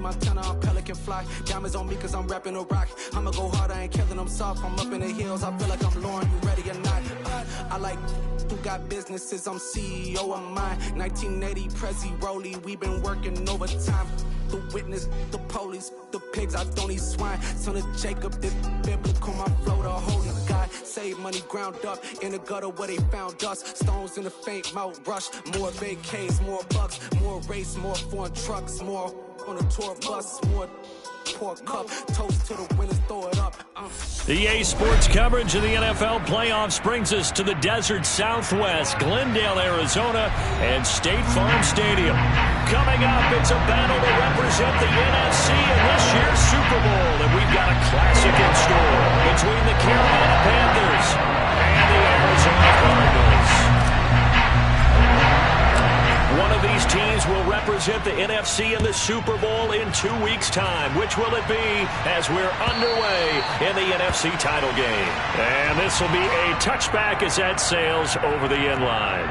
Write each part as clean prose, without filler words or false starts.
Montana, I'm Pelican fly. Diamonds on me cause I'm rapping a rock. I'ma go hard, I ain't killing them soft. I'm up in the hills, I feel like I'm Lauren, you ready or not? I like who got businesses, I'm CEO of mine. 1980 Prezi Rolly, we been working overtime. The witness, the police, the pigs, I don't eat swine. Son of Jacob, this biblical, my flow, the holy God. Save money ground up in the gutter where they found us. Stones in the faint mouth rush. More vacays, more bucks, more race, more foreign trucks, more on a tour bus, more pour cup. Toast to the winners, throw it up. EA Sports coverage of the NFL playoffs brings us to the desert Southwest, Glendale, Arizona, and State Farm Stadium. Coming up, it's a battle to represent the NFC in this year's Super Bowl, and we've got a classic in store between the Carolina Panthers and the Arizona Cardinals. One of these teams will represent the NFC in the Super Bowl in 2 weeks' time. Which will it be as we're underway in the NFC title game? And this will be a touchback as that sails over the end line.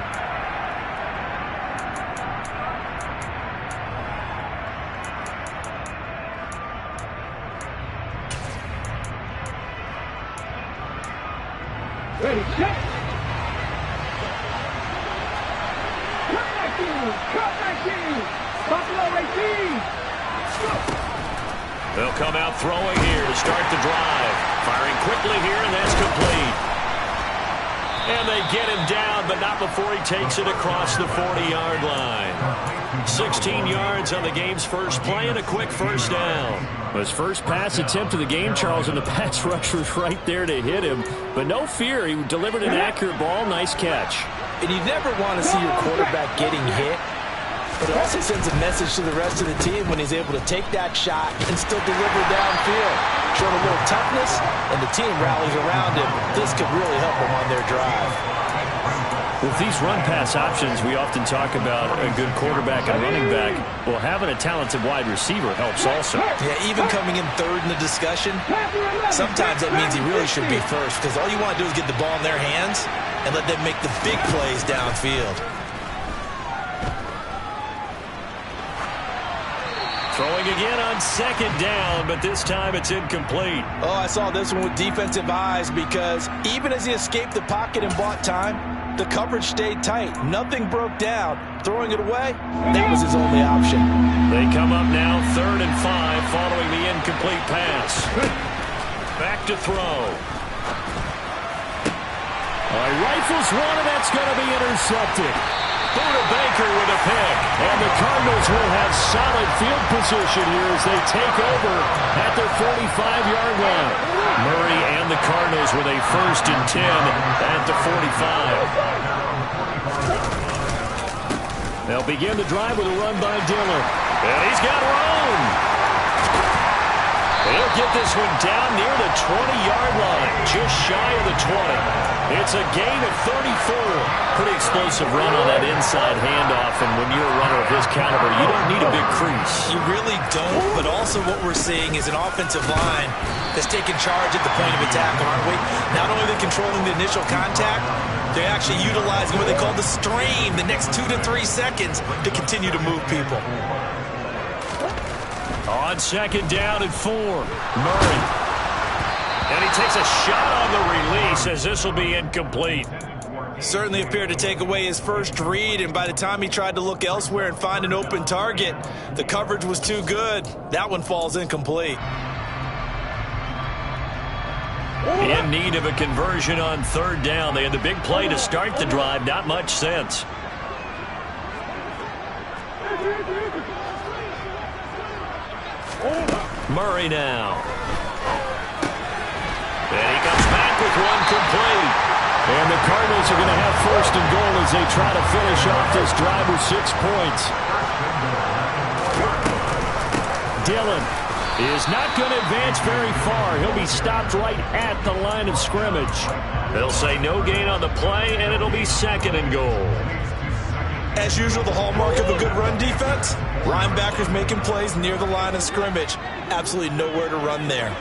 Ready, set. Cut back in. Buffalo 18. They'll come out throwing here to start the drive. Firing quickly here, and that's complete. And they get him down, but not before he takes it across the 40-yard line. 16 yards on the game's first play and a quick first down. His first pass attempt of the game, Charles, and the pass rush was right there to hit him. But no fear, he delivered an accurate ball. Nice catch. And you never want to see your quarterback getting hit. But it also sends a message to the rest of the team when he's able to take that shot and still deliver downfield. Showing a little toughness, and the team rallies around him. This could really help them on their drive. With these run-pass options, we often talk about a good quarterback and running back. Well, having a talented wide receiver helps also. Yeah, even coming in third in the discussion, sometimes that means he really should be first, because all you want to do is get the ball in their hands and let them make the big plays downfield. Throwing again on second down, but this time it's incomplete. Oh, I saw this one with defensive eyes, because even as he escaped the pocket and bought time, the coverage stayed tight. Nothing broke down. Throwing it away, that was his only option. They come up now 3rd and 5 following the incomplete pass. Back to throw. Rifles one, and that's going to be intercepted. Buda Baker with a pick. And the Cardinals will have solid field position here as they take over at their 45-yard line. Murray and the Cardinals with a 1st and 10 at the 45. They'll begin the drive with a run by Dillon. And he's got room. He'll get this one down near the 20-yard line, just shy of the 20. It's a gain of 34. Pretty explosive run on that inside handoff, and when you're a runner of his caliber, you don't need a big crease. You really don't, but also what we're seeing is an offensive line that's taking charge at the point of attack, aren't we? Not only are they controlling the initial contact, they're actually utilizing what they call the strain, the next 2 to 3 seconds, to continue to move people. On second down and 4, Murray. And he takes a shot on the release as this will be incomplete. Certainly appeared to take away his first read, and by the time he tried to look elsewhere and find an open target, the coverage was too good. That one falls incomplete. In need of a conversion on 3rd down. They had the big play to start the drive. Not much sense. Murray now. And he comes back with one complete. And the Cardinals are going to have 1st and goal as they try to finish off this drive with 6 points. Dillon is not going to advance very far. He'll be stopped right at the line of scrimmage. They'll say no gain on the play, and it'll be 2nd and goal. As usual, the hallmark of a good run defense, linebackers making plays near the line of scrimmage. Absolutely nowhere to run there.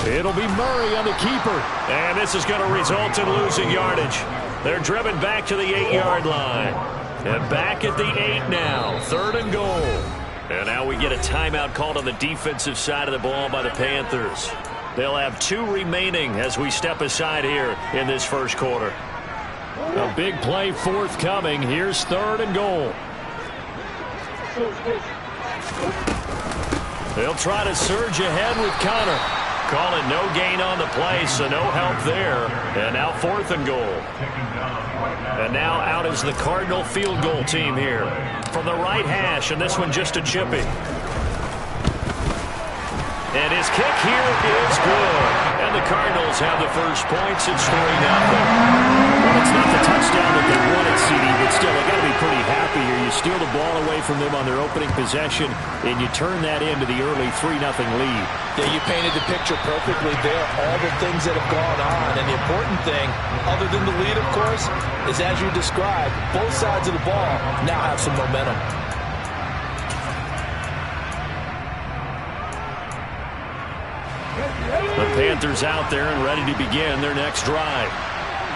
It'll be Murray on the keeper. And this is going to result in losing yardage. They're driven back to the 8-yard line. And back at the 8 now. 3rd and goal. And now we get a timeout called on the defensive side of the ball by the Panthers. They'll have 2 remaining as we step aside here in this first quarter. A big play forthcoming. Here's 3rd and goal. They'll try to surge ahead with Connor. Call it no gain on the play, so no help there. And now 4th and goal. And now out is the Cardinal field goal team here. From the right hash, and this one just a chippy. And his kick here is good. And the Cardinals have the first points. It's 3-0. Well, it's not the touchdown that they wanted, CD, but still, they got to be pretty happy here. You steal the ball away from them on their opening possession, and you turn that into the early 3-0 lead. Yeah, you painted the picture perfectly there. All the things that have gone on. And the important thing, other than the lead, of course, is as you described, both sides of the ball now have some momentum. The Panthers out there and ready to begin their next drive.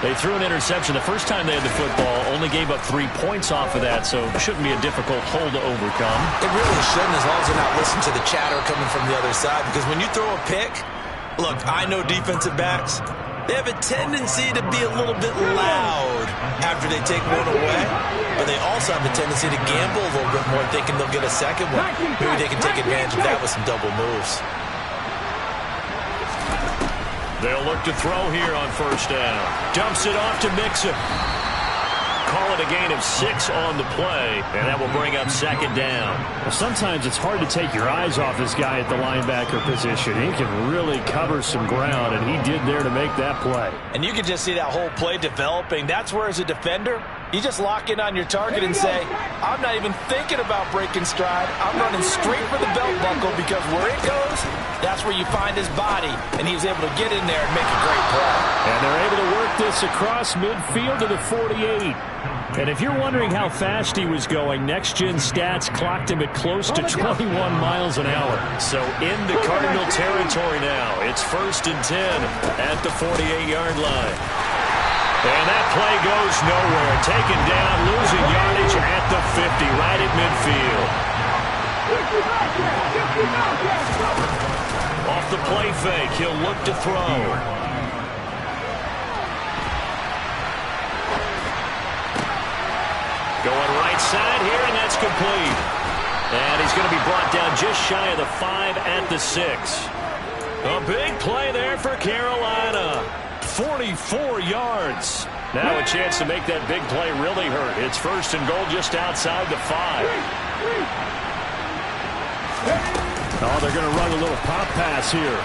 They threw an interception the first time they had the football, only gave up 3 points off of that, so it shouldn't be a difficult hole to overcome. It really shouldn't, as long as they're not listening to the chatter coming from the other side, because when you throw a pick, look, I know defensive backs, they have a tendency to be a little bit loud after they take one away, but they also have a tendency to gamble a little bit more, thinking they'll get a second one. Maybe they can take advantage of that with some double moves. They'll look to throw here on 1st down. Dumps it off to Mixon. Call it a gain of 6 on the play, and that will bring up 2nd down. Well, sometimes it's hard to take your eyes off this guy at the linebacker position. He can really cover some ground, and he did there to make that play. And you can just see that whole play developing. That's where, as a defender, you just lock in on your target and say, I'm not even thinking about breaking stride. I'm running straight for the belt buckle, because where it goes, that's where you find his body. And he was able to get in there and make a great play. And they're able to work this across midfield to the 48. And if you're wondering how fast he was going, next-gen stats clocked him at close to 21 miles an hour. So into Cardinal territory now. It's 1st and 10 at the 48-yard line. And that play goes nowhere. Taken down, losing yardage at the 50, right at midfield. Off the play fake, he'll look to throw. Going right side here, and that's complete. And he's going to be brought down just shy of the 5 at the 6. A big play there for Carolina. 44 yards. Now a chance to make that big play really hurt. It's 1st and goal just outside the 5. Oh, they're going to run a little pop pass here.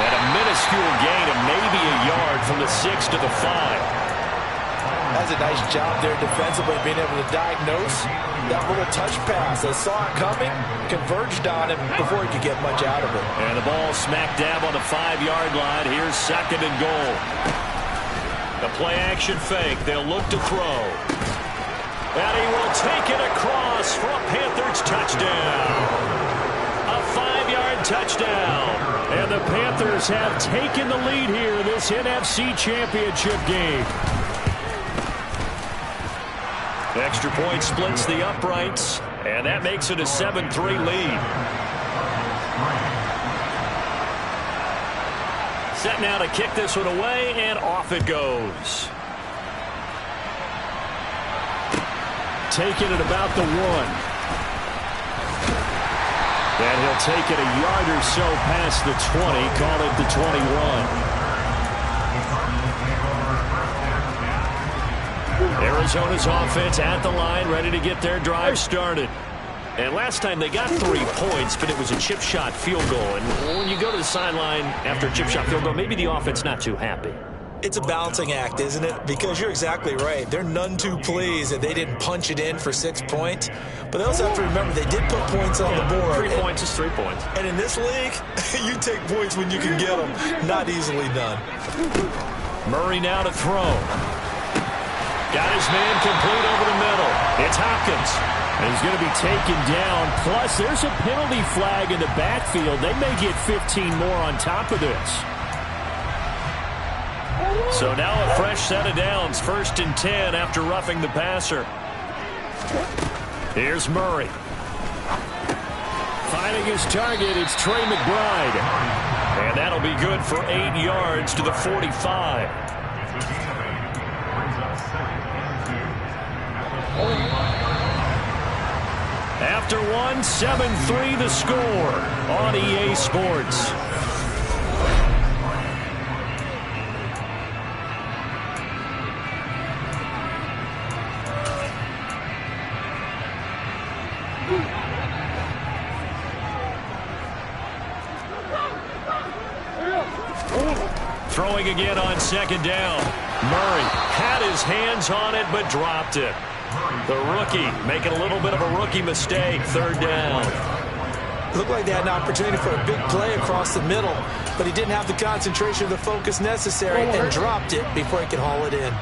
And a minuscule gain of maybe a yard from the 6 to the 5. That's a nice job there defensively, being able to diagnose that little touch pass. They saw it coming, converged on him before he could get much out of it. And the ball smack dab on the 5-yard line. Here's 2nd and goal. The play action fake. They'll look to throw. And he will take it across for a Panthers touchdown. A 5-yard touchdown. And the Panthers have taken the lead here in this NFC Championship game. Extra point splits the uprights, and that makes it a 7-3 lead. Set now to kick this one away, and off it goes. Taking it about the 1. And he'll take it a yard or so past the 20, call it the 21. Arizona's offense at the line, ready to get their drive started. And last time they got 3 points, but it was a chip shot field goal. And when you go to the sideline after a chip shot field goal, maybe the offense not too happy. It's a balancing act, isn't it? Because you're exactly right. They're none too pleased that they didn't punch it in for 6 points. But they also have to remember they did put points on the board. 3 points is 3 points. And in this league, you take points when you can get them. Not easily done. Murray now to throw. Got his man complete over the middle. It's Hopkins. And he's going to be taken down. Plus, there's a penalty flag in the backfield. They may get 15 more on top of this. So now a fresh set of downs, 1st and 10 after roughing the passer. Here's Murray. Finding his target, it's Trey McBride. And that'll be good for 8 yards to the 45. After one, 7-3 the score on EA Sports. Throwing again on 2nd down. Murray had his hands on it but dropped it. The rookie making a little bit of a rookie mistake, 3rd down. Looked like they had an opportunity for a big play across the middle, but he didn't have the concentration or the focus necessary and dropped it before he could haul it in.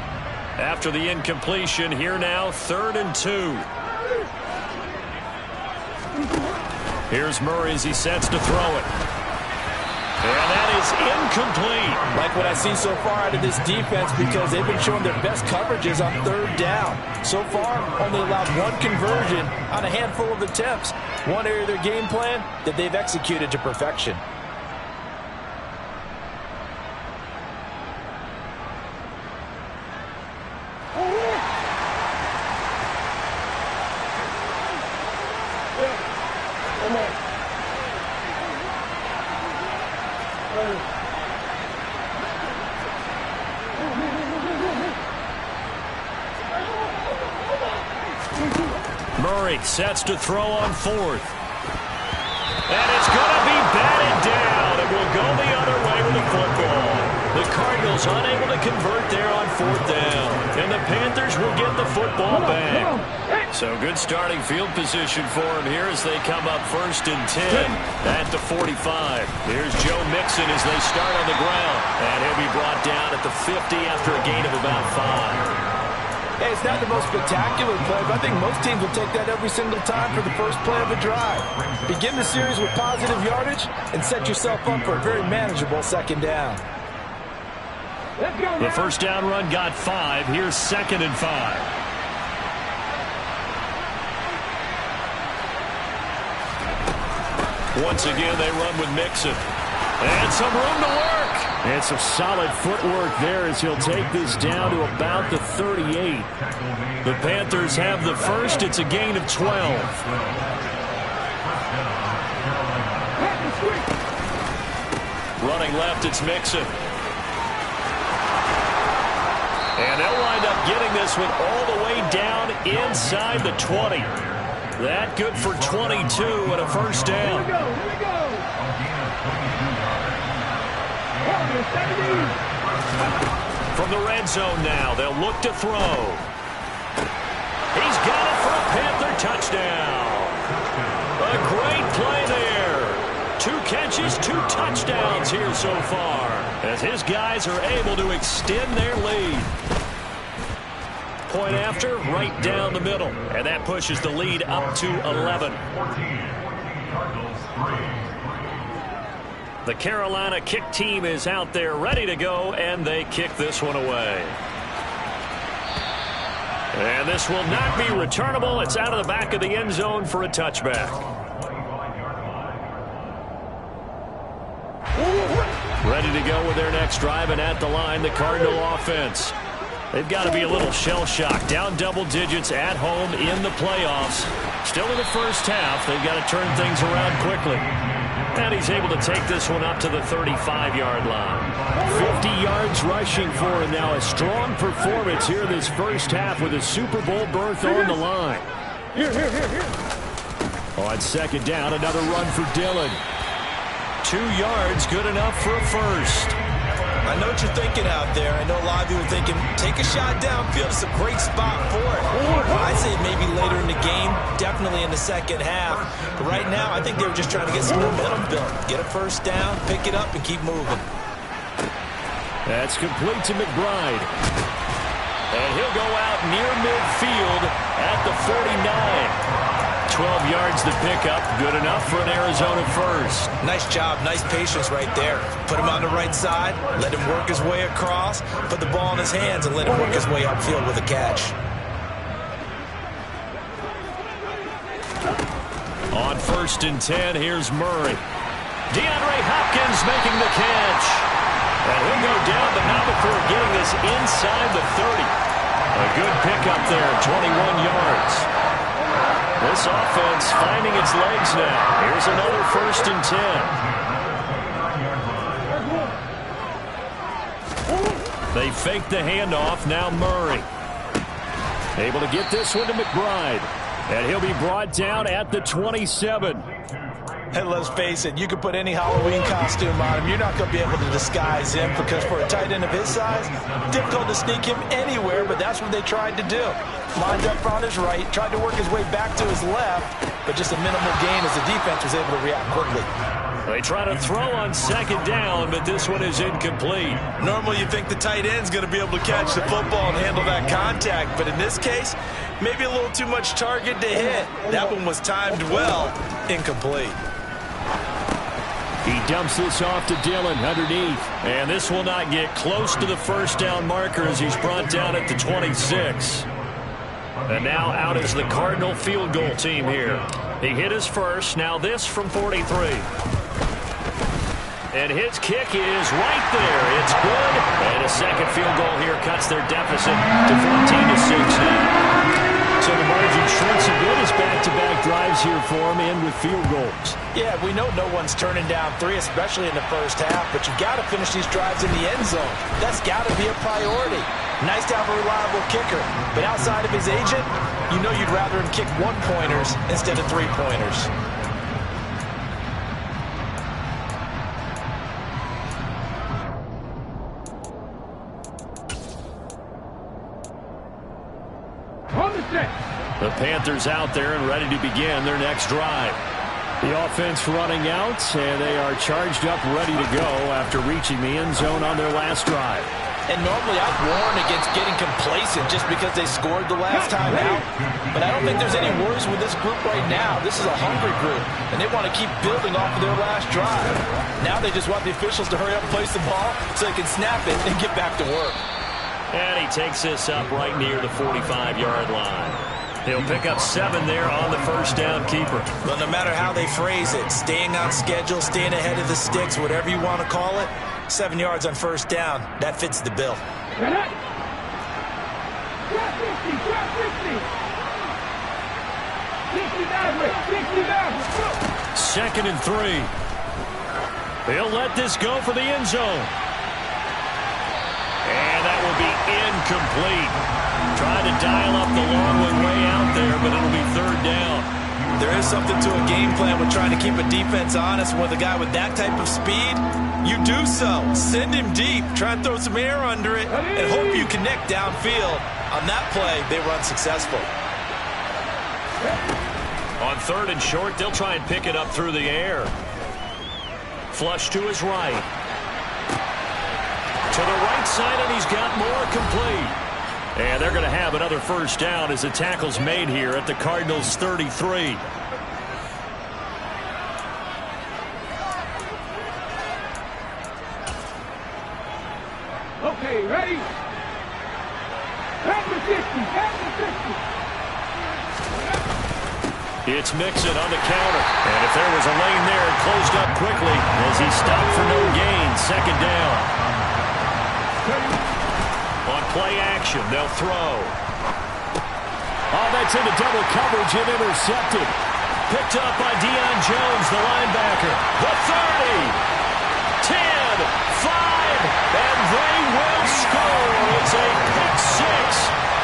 After the incompletion, here now, 3rd and 2. Here's Murray as he sets to throw it. And that is incomplete. Like what I see so far out of this defense, because they've been showing their best coverages on 3rd down. So far, only allowed 1 conversion on a handful of attempts. One area of their game plan that they've executed to perfection. Murray sets to throw on 4th. And it's going to be batted down. It will go the other way with the football. The Cardinals unable to convert there on 4th down. And the Panthers will get the football back. So good starting field position for them here as they come up 1st and 10 at the 45. Here's Joe Mixon as they start on the ground. And he'll be brought down at the 50 after a gain of about 5. Hey, it's not the most spectacular play, but I think most teams will take that every single time for the first play of a drive. Begin the series with positive yardage and set yourself up for a very manageable 2nd down. The 1st down run got 5. Here's 2nd and 5. Once again, they run with Mixon. And some room to work. And some solid footwork there as he'll take this down to about the 38. The Panthers have the first. It's a gain of 12. Running left, it's Mixon. And they'll wind up getting this one all the way down inside the 20. That good for 22 and a 1st down. Here we go. From the red zone now, they'll look to throw. He's got it for a Panther touchdown. A great play there. 2 catches, 2 touchdowns here so far, as his guys are able to extend their lead. Point after, right down the middle, and that pushes the lead up to 11. The Carolina kick team is out there ready to go, and they kick this one away. And this will not be returnable. It's out of the back of the end zone for a touchback. Ready to go with their next drive, and at the line, the Cardinal offense. They've got to be a little shell-shocked. Down double digits at home in the playoffs. Still in the first half. They've got to turn things around quickly. And he's able to take this one up to the 35-yard line. 50 yards rushing for him now. A strong performance here this first half with a Super Bowl berth on the line. Here. On 2nd down, another run for Dillon. 2 yards, good enough for a first. I know what you're thinking out there. I know a lot of you are thinking, take a shot downfield. It's a great spot for it. I'd say maybe later in the game, definitely in the second half. But right now, I think they were just trying to get some momentum built. Get a first down, pick it up, and keep moving. That's complete to McBride. And he'll go out near midfield at the 49. 12 yards to pick up. Good enough for an Arizona first. Nice job. Nice patience right there. Put him on the right side. Let him work his way across. Put the ball in his hands and let him work his way upfield with a catch. On 1st and 10, here's Murray. DeAndre Hopkins making the catch. And he'll go down, but not before getting this inside the 30. A good pickup there, 21 yards. This offense finding its legs now. Here's another 1st and 10. They fake the handoff, now Murray. Able to get this one to McBride. And he'll be brought down at the 27. And let's face it, you can put any Halloween costume on him. You're not going to be able to disguise him because for a tight end of his size, difficult to sneak him anywhere, but that's what they tried to do. Lined up on his right, tried to work his way back to his left, but just a minimal gain as the defense was able to react quickly. They try to throw on 2nd down, but this one is incomplete. Normally you think the tight end's going to be able to catch the football and handle that contact, but in this case, maybe a little too much target to hit. That one was timed well, incomplete. He dumps this off to Dillon underneath. And this will not get close to the 1st down marker as he's brought down at the 26. And now out is the Cardinal field goal team here. He hit his first, now this from 43. And his kick is right there. It's good. And a second field goal here cuts their deficit to 14-6 now. So the margin shrinks a bit as back-to-back drives here for him in with field goals. Yeah, we know no one's turning down 3, especially in the first half, but you've got to finish these drives in the end zone. That's got to be a priority. Nice to have a reliable kicker, but outside of his agent, you know you'd rather him kick 1-pointers instead of 3-pointers. The Panthers out there and ready to begin their next drive. The offense running out, and they are charged up, ready to go after reaching the end zone on their last drive. And normally I'd warn against getting complacent just because they scored the last time out. But I don't think there's any worries with this group right now. This is a hungry group, and they want to keep building off of their last drive. Now they just want the officials to hurry up and place the ball so they can snap it and get back to work. And he takes this up right near the 45-yard line. He'll pick up 7 there on the 1st down keeper. Well, no matter how they phrase it, staying on schedule, staying ahead of the sticks, whatever you want to call it, 7 yards on 1st down, that fits the bill. 2nd and 3. He'll let this go for the end zone. And that will be incomplete. Trying to dial up the long one way out there, but it'll be 3rd down. There is something to a game plan with trying to keep a defense honest. With a guy with that type of speed, you do so. Send him deep. Try and throw some air under it and hope you connect downfield. On that play, they were unsuccessful. On 3rd and short, they'll try and pick it up through the air. Flush to his right. To the right side, and he's got more complete. And they're going to have another 1st down as the tackle's made here at the Cardinals' 33. Okay, ready? Back to 50, back to 50. It's Mixon on the counter. And if there was a lane there, it closed up quickly as he stopped for no gain. 2nd down. On play action, they'll throw. Oh, that's into double coverage and intercepted. Picked up by Deion Jones, the linebacker. The 30, 10, 5, and they will score. It's a pick 6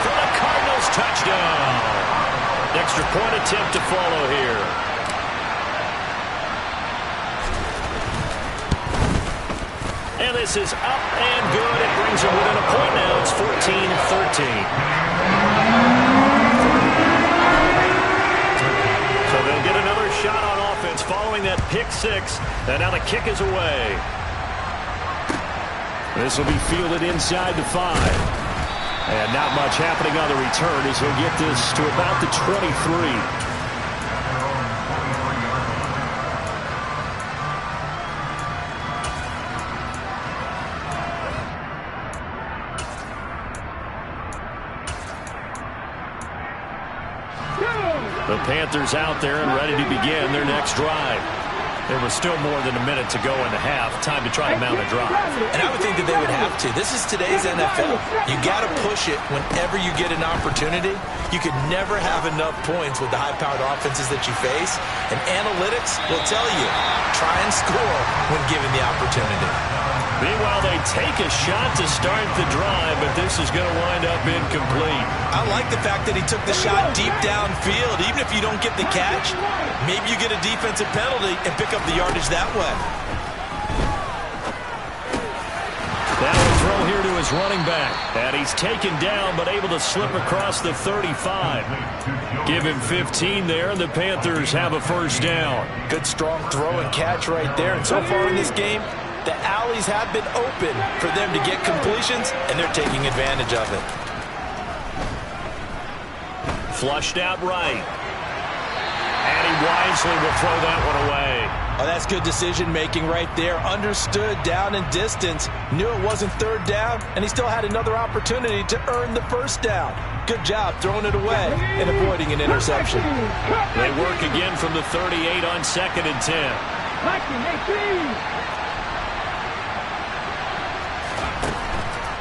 for the Cardinals touchdown. Extra point attempt to follow here. And this is up and good. It brings them within a point now. It's 14-13. So they'll get another shot on offense following that pick 6. And now the kick is away. This will be fielded inside the 5. And not much happening on the return as he'll get this to about the 23. Panthers out there and ready to begin their next drive. There was still more than a minute to go in the half. Time to try to mount a drive. And I would think that they would have to. This is today's NFL. You got to push it whenever you get an opportunity. You could never have enough points with the high-powered offenses that you face. And analytics will tell you, try and score when given the opportunity. Meanwhile, they take a shot to start the drive, but this is going to wind up incomplete. I like the fact that he took the shot deep downfield. Even if you don't get the catch, maybe you get a defensive penalty and pick up the yardage that way. That will throw here to his running back. And he's taken down, but able to slip across the 35. Give him 15 there, and the Panthers have a first down. Good, strong throw and catch right there. And so far in this game, the alleys have been open for them to get completions, and they're taking advantage of it. Flushed out right. And he wisely will throw that one away. Oh, that's good decision-making right there. Understood down and distance. Knew it wasn't third down, and he still had another opportunity to earn the first down. Good job throwing it away and avoiding an interception. They work again from the 38 on 2nd and 10.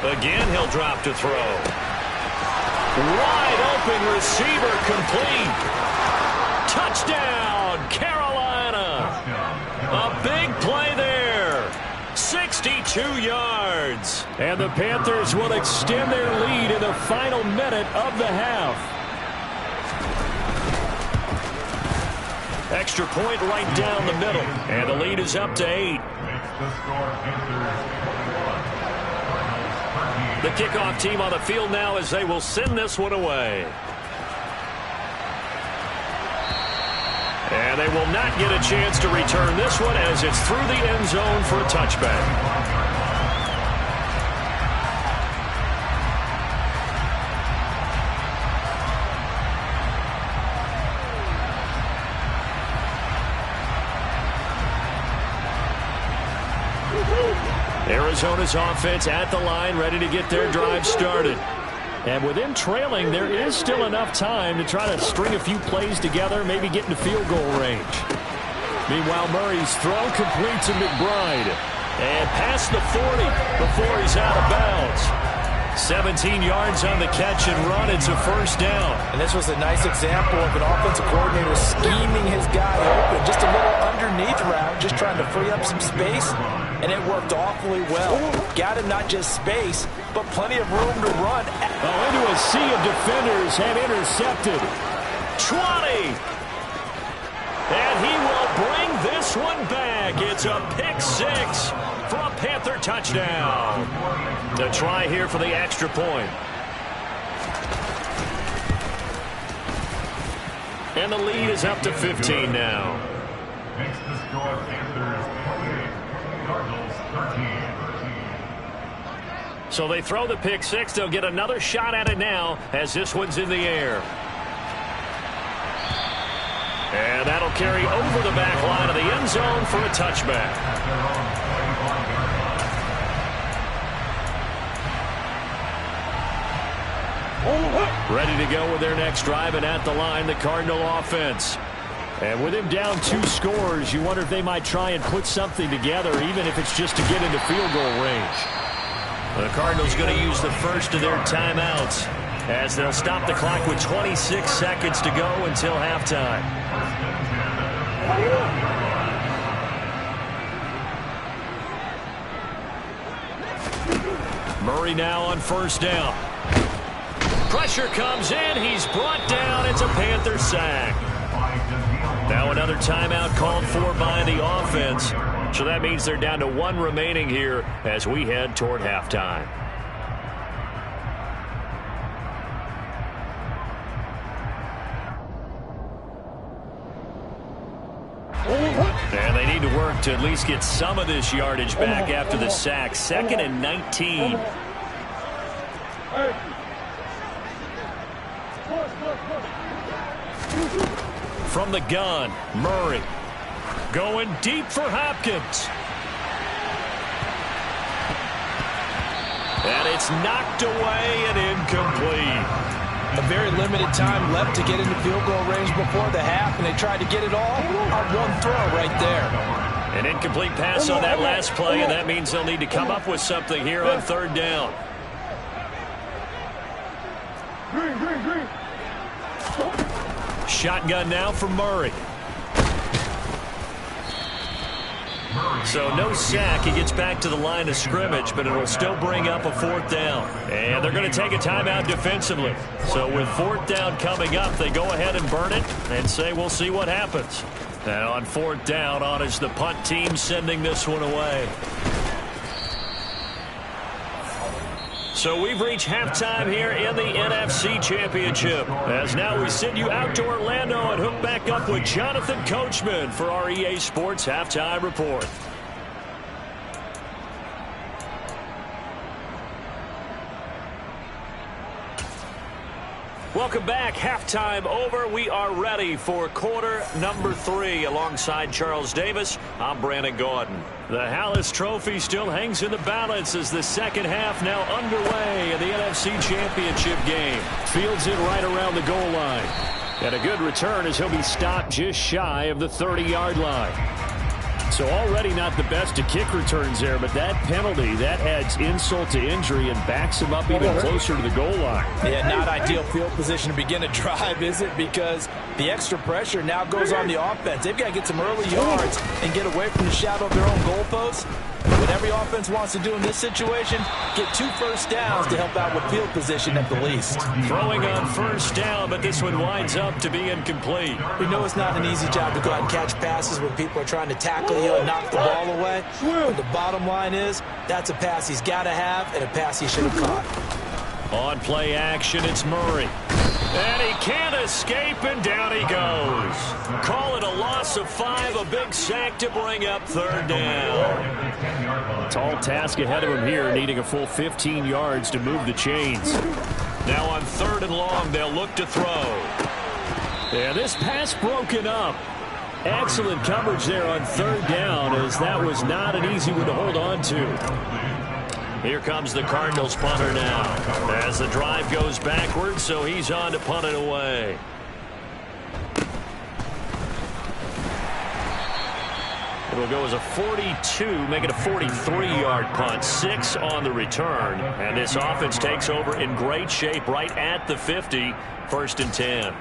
Again, he'll drop to throw. Wide open receiver complete. Touchdown, Carolina. A big play there. 62 yards. And the Panthers will extend their lead in the final minute of the half. Extra point right down the middle. And the lead is up to 8. The kickoff team on the field now as they will send this one away. And they will not get a chance to return this one as it's through the end zone for a touchback. Arizona's offense at the line, ready to get their drive started. And with them trailing, there is still enough time to try to string a few plays together, maybe get into field goal range. Meanwhile, Murray's throw complete to McBride. And past the 40 before he's out of bounds. 17 yards on the catch and run. It's a first down. And this was a nice example of an offensive coordinator scheming his guy open. Just a little underneath route, just trying to free up some space. And it worked awfully well. Got him not just space, but plenty of room to run. Oh, into a sea of defenders and intercepted. 20. And he will bring this one back. It's a pick 6 for a Panther touchdown. The try here for the extra point. And the lead is up to 15 now. Makes the score Panthers 28, Cardinals 13. So they throw the pick 6. They'll get another shot at it now as this one's in the air. And that'll carry over the back line of the end zone for a touchback. Ready to go with their next drive, and at the line, the Cardinal offense. And with him down 2 scores, you wonder if they might try and put something together, even if it's just to get into field goal range. The Cardinals going to use the first of their timeouts as they'll stop the clock with 26 seconds to go until halftime. Murray now on first down. Pressure comes in. He's brought down. It's a Panther sack. Now another timeout called for by the offense. So that means they're down to 1 remaining here as we head toward halftime. And they need to work to at least get some of this yardage back after the sack. 2nd and 19. From the gun, Murray going deep for Hopkins. And it's knocked away and incomplete. A very limited time left to get into field goal range before the half, and they tried to get it all on one throw right there. An incomplete pass on that last play, and that means they'll need to come up with something here on third down. Shotgun now for Murray. So no sack. He gets back to the line of scrimmage, but it'll still bring up a fourth down. And they're going to take a timeout defensively. So with fourth down coming up, they go ahead and burn it and say we'll see what happens. Now on fourth down, on is the punt team sending this one away. So we've reached halftime here in the NFC Championship. As now we send you out to Orlando and hook back up with Jonathan Coachman for our EA Sports Halftime Report. Welcome back. Halftime over. We are ready for quarter number 3. Alongside Charles Davis, I'm Brandon Gordon. The Hallis Trophy still hangs in the balance as the second half now underway in the NFC Championship game. Fields it right around the goal line. And a good return as he'll be stopped just shy of the 30-yard line. So already not the best of kick returns there, but that penalty, that adds insult to injury and backs him up even closer to the goal line. Yeah, not ideal field position to begin a drive, is it? Because the extra pressure now goes on the offense. They've got to get some early yards and get away from the shadow of their own goalposts. What every offense wants to do in this situation, get 2 first downs to help out with field position at the least. Throwing on first down, but this one winds up to be incomplete. We know it's not an easy job to go out and catch passes when people are trying to tackle you and knock the ball away. But the bottom line is, that's a pass he's got to have and a pass he should have caught. On play action, it's Murray. And he can't escape, and down he goes. Call it a loss of 5, a big sack to bring up third down. Tall task ahead of him here, needing a full 15 yards to move the chains. Now on third and long, they'll look to throw. Yeah, this pass broken up. Excellent coverage there on third down, as that was not an easy one to hold on to. Here comes the Cardinals punter now as the drive goes backwards, so he's on to punt it away. It'll go as a 42, make it a 43-yard punt, 6 on the return. And this offense takes over in great shape right at the 50, 1st and 10.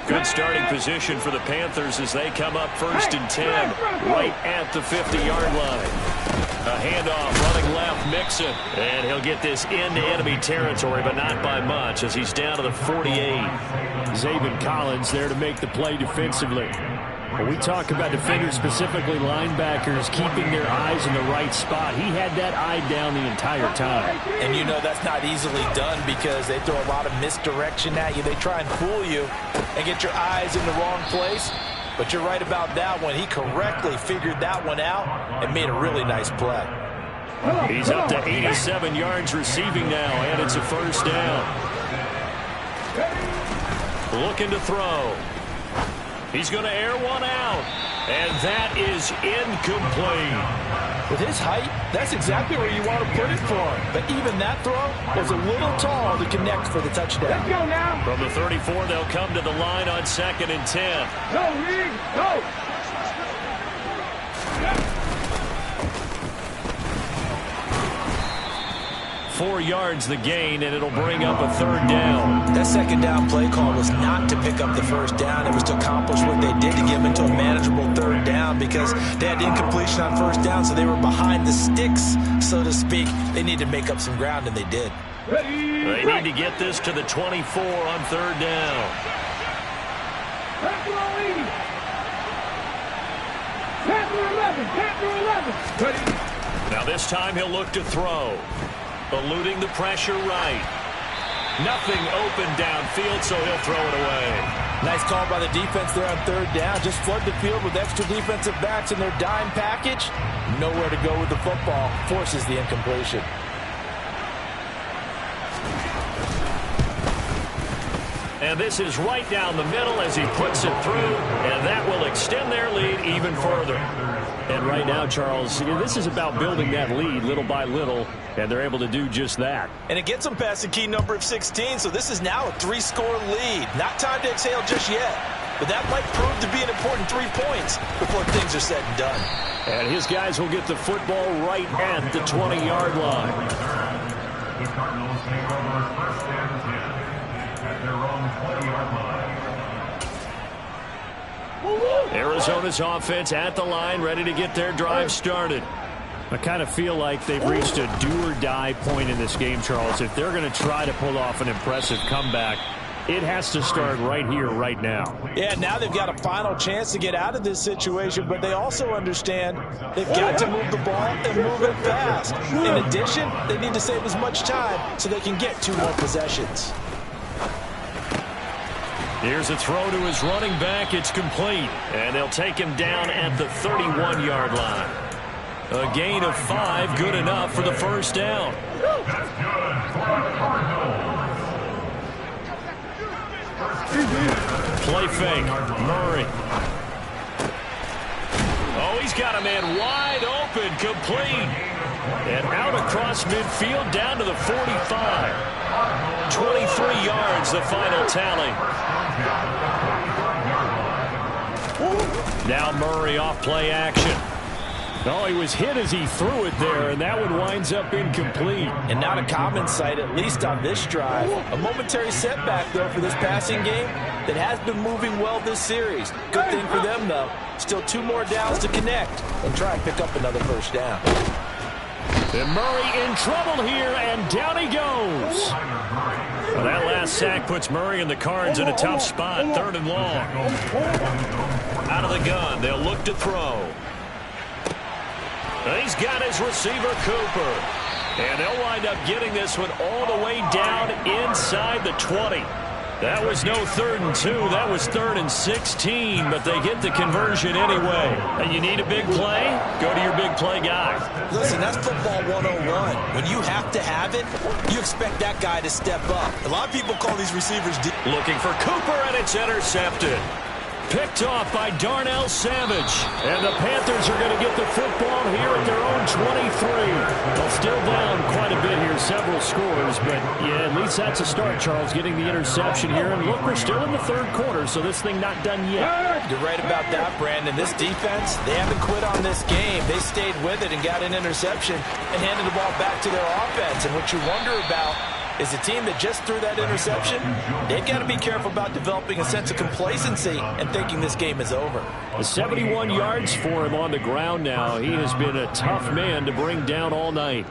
Good starting position for the Panthers as they come up 1st and 10 right at the 50-yard line. A handoff running left, Mixon. And he'll get this into enemy territory, but not by much as he's down to the 48. Zaven Collins there to make the play defensively. When we talk about defenders, specifically linebackers, keeping their eyes in the right spot, he had that eye down the entire time. And you know that's not easily done because they throw a lot of misdirection at you. They try and fool you and get your eyes in the wrong place. But you're right about that one. He correctly figured that one out and made a really nice play. He's up to 87 yards receiving now, and it's a 1st down. Looking to throw. He's going to air one out, and that is incomplete. With his height, that's exactly where you want to put it for him. But even that throw was a little tall to connect for the touchdown. Let's go now. From the 34, they'll come to the line on 2nd and 10. Go, Reed, go. 4 yards the gain, and it'll bring up a 3rd down. That 2nd down play call was not to pick up the 1st down. It was to accomplish what they did to get them into a manageable 3rd down because they had incompletion on 1st down, so they were behind the sticks, so to speak. They need to make up some ground, and they did. They need to get this to the 24 on 3rd down. Now this time he'll look to throw. Eluding the pressure right. Nothing open downfield, so he'll throw it away. Nice call by the defense there on 3rd down. Just flood the field with extra defensive backs in their dime package. Nowhere to go with the football. Forces the incompletion. And this is right down the middle as he puts it through, and that will extend their lead even further. And right now, Charles, this is about building that lead little by little, and they're able to do just that. And it gets them past the key number of 16, so this is now a 3-score lead. Not time to exhale just yet, but that might prove to be an important 3 points before things are said and done. And his guys will get the football right at the 20-yard line. The Cardinals take over 1st and 10 at their own 20-yard line. Arizona's offense at the line, ready to get their drive started. I kind of feel like they've reached a do-or-die point in this game, Charles. If they're going to try to pull off an impressive comeback, it has to start right here, right now. Yeah, now they've got a final chance to get out of this situation, but they also understand they've got to move the ball and move it fast. In addition, they need to save as much time so they can get 2 more possessions. Here's a throw to his running back. It's complete. And they'll take him down at the 31-yard line. A gain of 5, good enough for the first down. That's good for the Cardinals. Play fake. Murray. Oh, he's got a man wide open, complete. And out across midfield down to the 45. 23 yards, the final tally. Now Murray off play action. Oh, he was hit as he threw it there, and that one winds up incomplete. And not a common sight, at least on this drive. A momentary setback, though, for this passing game that has been moving well this series. Good thing for them, though. Still 2 more downs to connect and try and pick up another first down. And Murray in trouble here, and down he goes. Well, that last sack puts Murray and the Cards in a tough spot, 3rd and long. Out of the gun, they'll look to throw. He's got his receiver, Cooper. And they'll wind up getting this one all the way down inside the 20. That was no 3rd and 2. That was 3rd and 16, but they get the conversion anyway. And you need a big play? Go to your big play guy. Listen, that's football 101. When you have to have it, you expect that guy to step up. A lot of people call these receivers deep. Looking for Cooper, and it's intercepted. Picked off by Darnell Savage. And the Panthers are going to get the football here at their own 23. They'll still down quite a bit here, several scores. But, yeah, at least that's a start, Charles, getting the interception here. And look, we're still in the 3rd quarter, so this thing not done yet. You're right about that, Brandon. This defense, they haven't quit on this game. They stayed with it and got an interception and handed the ball back to their offense. And what you wonder about is a team that just threw that interception, they've got to be careful about developing a sense of complacency and thinking this game is over. 71 yards for him on the ground now. He has been a tough man to bring down all night.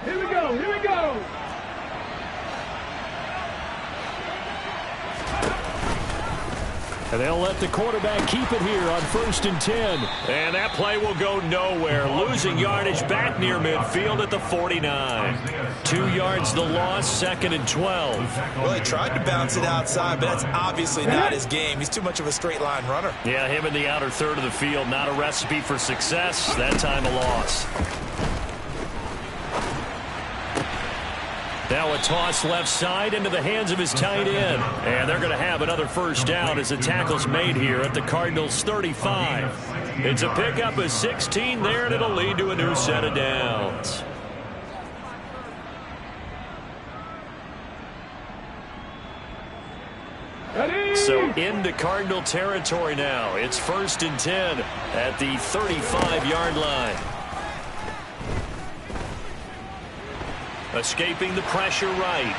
Here we go, here we go. And they'll let the quarterback keep it here on 1st and 10. And that play will go nowhere. Losing yardage back near midfield at the 49. 2 yards the loss, 2nd and 12. Well, he tried to bounce it outside, but that's obviously not his game. He's too much of a straight line runner. Yeah, him in the outer 3rd of the field. Not a recipe for success. That time a loss. Now a toss left side into the hands of his tight end. And they're going to have another first down as the tackle's made here at the Cardinals' 35. It's a pickup of 16 there, and it'll lead to a new set of downs. So into Cardinal territory now. It's 1st and 10 at the 35-yard line. Escaping the pressure right.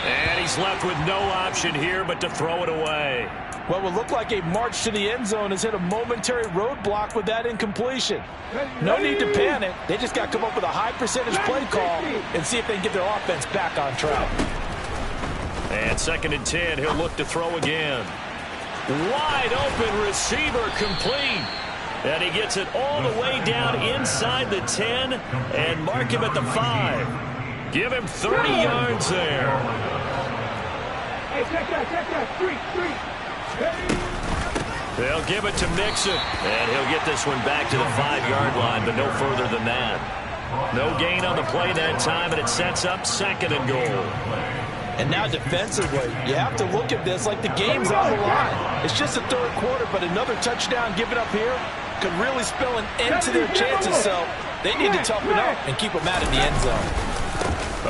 And he's left with no option here but to throw it away. What will look like a march to the end zone has hit a momentary roadblock with that incompletion. No need to panic. They just got to come up with a high percentage play call and see if they can get their offense back on track. And 2nd and 10, he'll look to throw again. Wide open receiver, complete. And he gets it all the way down inside the 10 and mark him at the 5. Give him 30 yards there. Hey, check that, street. They'll give it to Mixon, and he'll get this one back to the 5-yard line, but no further than that. No gain on the play that time, and it sets up 2nd and goal. And now defensively, you have to look at this like the game's on the line. It's just the 3rd quarter, but another touchdown given up here could really spell an end to their chances, so they need to toughen up and keep them out of the end zone.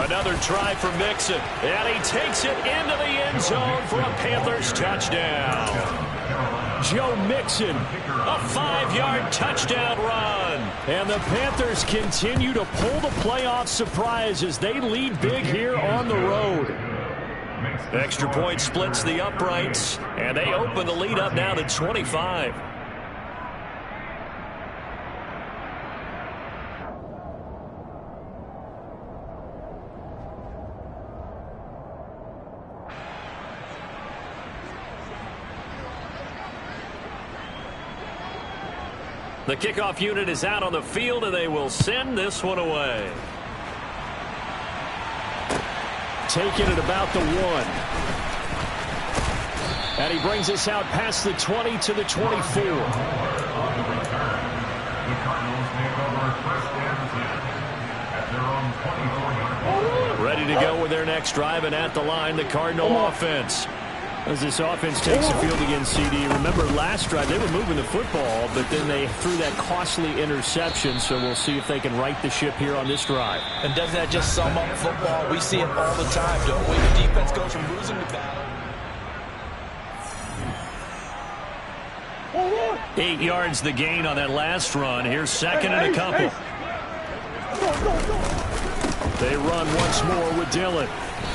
Another try for Mixon, and he takes it into the end zone for a Panthers touchdown. Joe Mixon, a 5-yard touchdown run. And the Panthers continue to pull the playoff surprise as they lead big here on the road. Extra point splits the uprights, and they open the lead up now to 25. The kickoff unit is out on the field, and they will send this one away. Taken at about the 1. And he brings us out past the 20 to the 24. The Cardinals take over 1st and 10 at their own 24-yard line. Ready to go with their next drive, and at the line, the Cardinal offense. As this offense takes the field against CD, remember last drive they were moving the football, but then they threw that costly interception, so we'll see if they can right the ship here on this drive. And doesn't that just sum up football? We see it all the time, don't we? The defense goes from losing to battle. 8 yards the gain on that last run. Here's 2nd and a couple. They run once more with Dillon.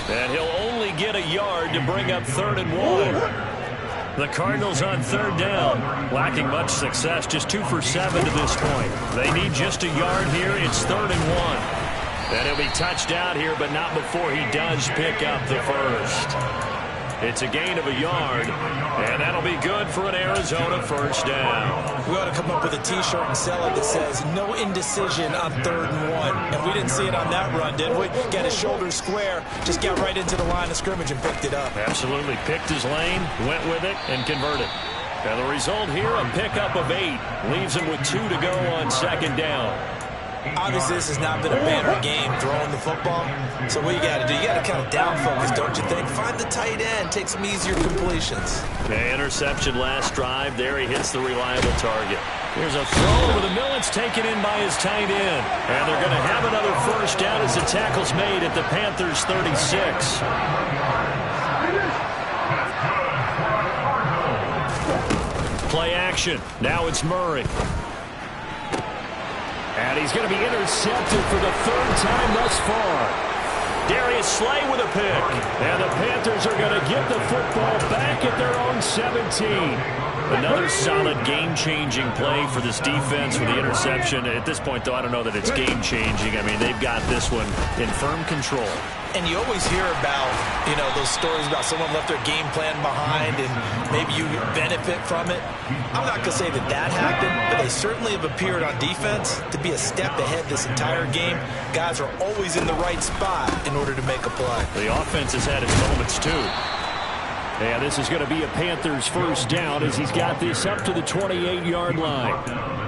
And he'll only get a yard to bring up 3rd and 1. The Cardinals on 3rd down, lacking much success, just 2 for 7 to this point. They need just a yard here. It's 3rd and 1. And he'll be touched out here, but not before he does pick up the first. It's a gain of a yard, and that'll be good for an Arizona 1st down. We ought to come up with a T-shirt and sell it that says, no indecision on 3rd and 1. And we didn't see it on that run, did we? Got his shoulders square, just got right into the line of scrimmage and picked it up. Absolutely. Picked his lane, went with it, and converted. And the result here, a pickup of 8. Leaves him with 2 to go on 2nd down. Obviously, this has not been a banner game throwing the football. So what you got to do, you got to kind of down focus, don't you think? Find the tight end, take some easier completions. The interception last drive. There he hits the reliable target. Here's a throw over the middle. It's taken in by his tight end. And they're going to have another 1st down as the tackle's made at the Panthers 36. Play action. Now it's Murray. And he's going to be intercepted for the 3rd time thus far. Darius Slay with a pick. And the Panthers are going to get the football back at their own 17. Another solid game-changing play for this defense with the interception. At this point, though, I don't know that it's game-changing. I mean, they've got this one in firm control. And you always hear about, you know, those stories about someone left their game plan behind and maybe you benefit from it. I'm not going to say that that happened, but they certainly have appeared on defense to be a step ahead this entire game. Guys are always in the right spot in order to make a play. The offense has had its moments, too. And this is going to be a Panthers 1st down as he's got this up to the 28-yard line.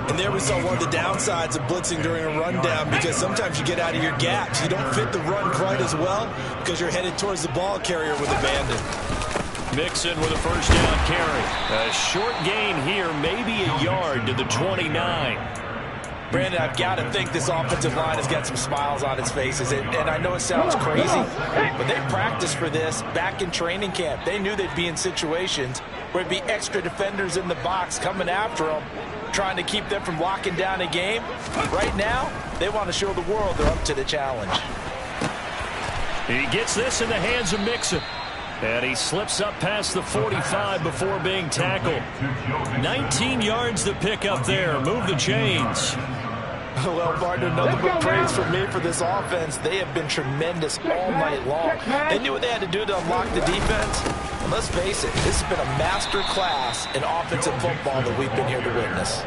And there we saw one of the downsides of blitzing during a rundown, because sometimes you get out of your gaps. You don't fit the run quite as well because you're headed towards the ball carrier with abandon. Mixon with a 1st down carry. A short gain here, maybe a yard to the 29. Brandon, I've got to think this offensive line has got some smiles on its faces. And I know it sounds crazy, but they practiced for this back in training camp. They knew they'd be in situations where there'd be extra defenders in the box coming after them, trying to keep them from locking down a game. Right now, they want to show the world they're up to the challenge. He gets this in the hands of Mixon. And he slips up past the 45 before being tackled. 19 yards to pick up there. Move the chains. Well, partner, nothing but praise from me for this offense. They have been tremendous all night long. They knew what they had to do to unlock the defense. And let's face it, this has been a master class in offensive football that we've been here to witness.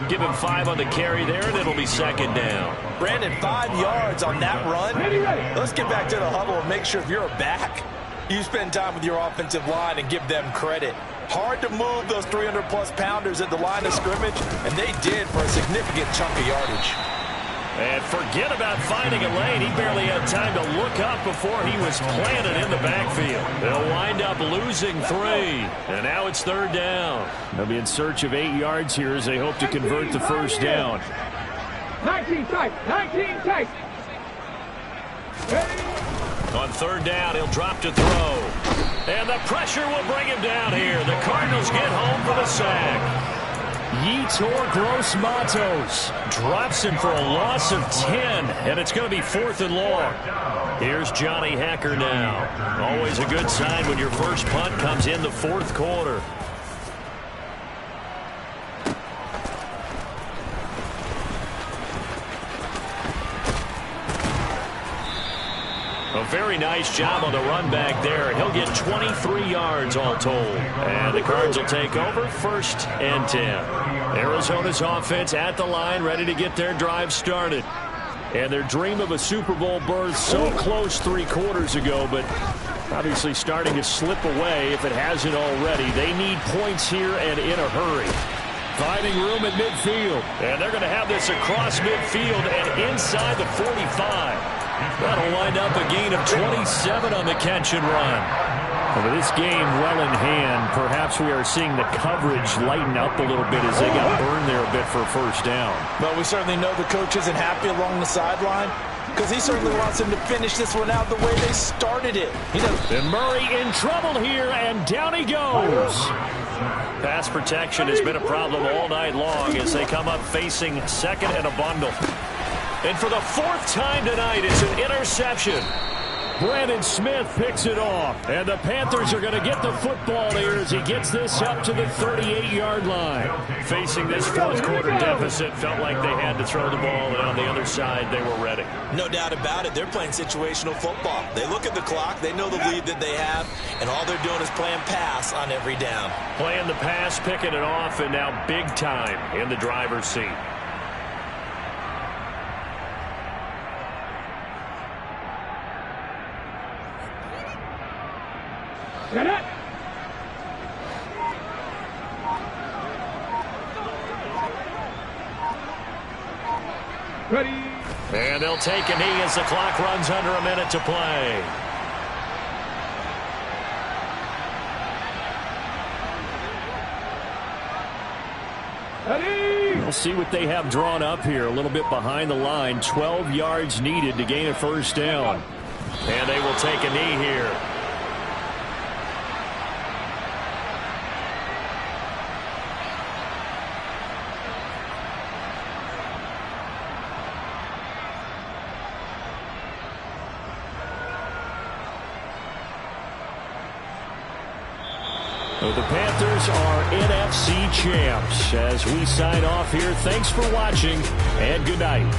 Give him 5 on the carry there, and it'll be 2nd down. Brandon, 5 yards on that run. Let's get back to the huddle and make sure if you're a back, you spend time with your offensive line and give them credit. Hard to move those 300-plus pounders at the line of scrimmage, and they did for a significant chunk of yardage. And forget about finding a lane. He barely had time to look up before he was planted in the backfield. They'll wind up losing 3. And now it's 3rd down. They'll be in search of 8 yards here as they hope to convert the first down. 19 tight. 19 tight. On 3rd down, he'll drop to throw. And the pressure will bring him down here. The Cardinals get home for the sack. Yetur Gross-Matos drops him for a loss of 10, and it's going to be 4th and long. Here's Johnny Hecker now. Always a good sign when your first punt comes in the 4th quarter. A very nice job on the run back there. He'll get 23 yards all told. And the Cards will take over 1st and 10. Arizona's offense at the line, ready to get their drive started. And their dream of a Super Bowl berth so close 3 quarters ago, but obviously starting to slip away if it hasn't already. They need points here and in a hurry. Finding room at midfield. And they're going to have this across midfield and inside the 45. That'll wind up a gain of 27 on the catch and run. With this game well in hand, perhaps we are seeing the coverage lighten up a little bit as they got burned there a bit for a first down. Well, we certainly know the coach isn't happy along the sideline because he certainly wants them to finish this one out the way they started it. And Murray in trouble here, and down he goes. Pass protection has been a problem all night long as they come up facing 2nd and a bundle. And for the 4th time tonight, it's an interception. Brandon Smith picks it off. And the Panthers are going to get the football here as he gets this up to the 38-yard line. Facing this 4th quarter deficit, felt like they had to throw the ball, and on the other side, they were ready. No doubt about it. They're playing situational football. They look at the clock. They know the lead that they have, and all they're doing is playing pass on every down. Playing the pass, picking it off, and now big time in the driver's seat. Get it. Ready. And they'll take a knee as the clock runs under a minute to play. Ready. We'll see what they have drawn up here. A little bit behind the line. 12 yards needed to gain a first down. And they will take a knee here. The Panthers are NFC champs. As we sign off here, thanks for watching and good night.